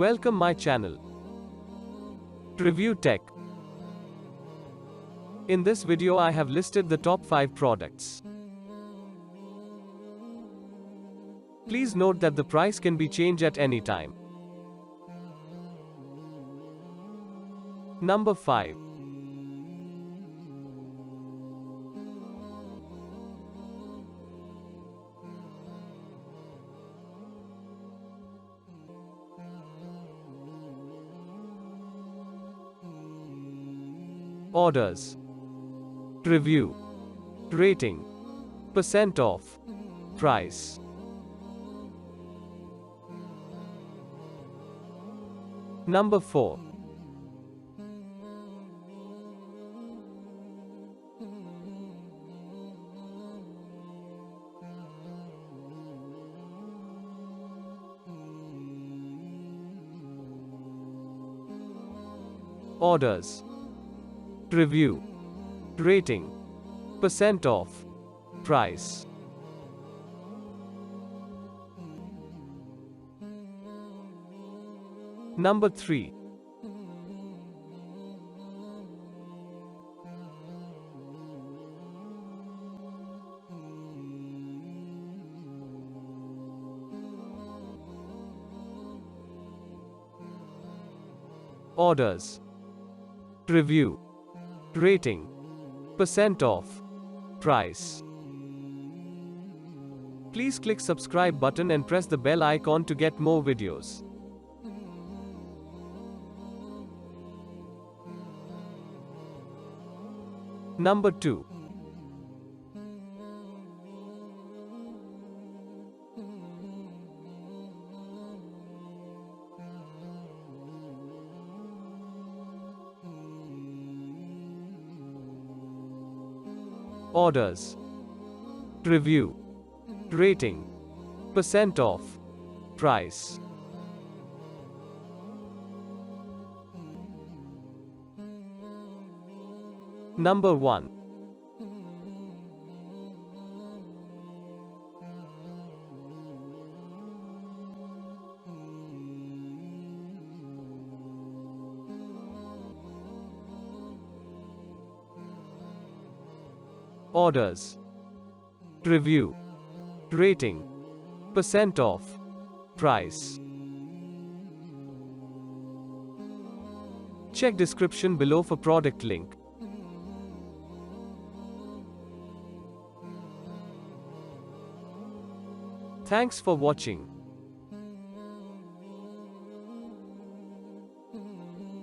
Welcome my channel. Review Tech. In this video I have listed the top 5 products. Please note that the price can be changed at any time. Number 5. Orders, review, rating, percent off, price. Number 4. Orders, review, rating, percent off, price. Number 3. Orders, review, rating, percent off, price. Please click subscribe button and press the bell icon to get more videos. Number 2. Orders, review, rating, percent off, price. Number 1. Orders, review, rating, percent off, price. Check description below for product link. Thanks for watching.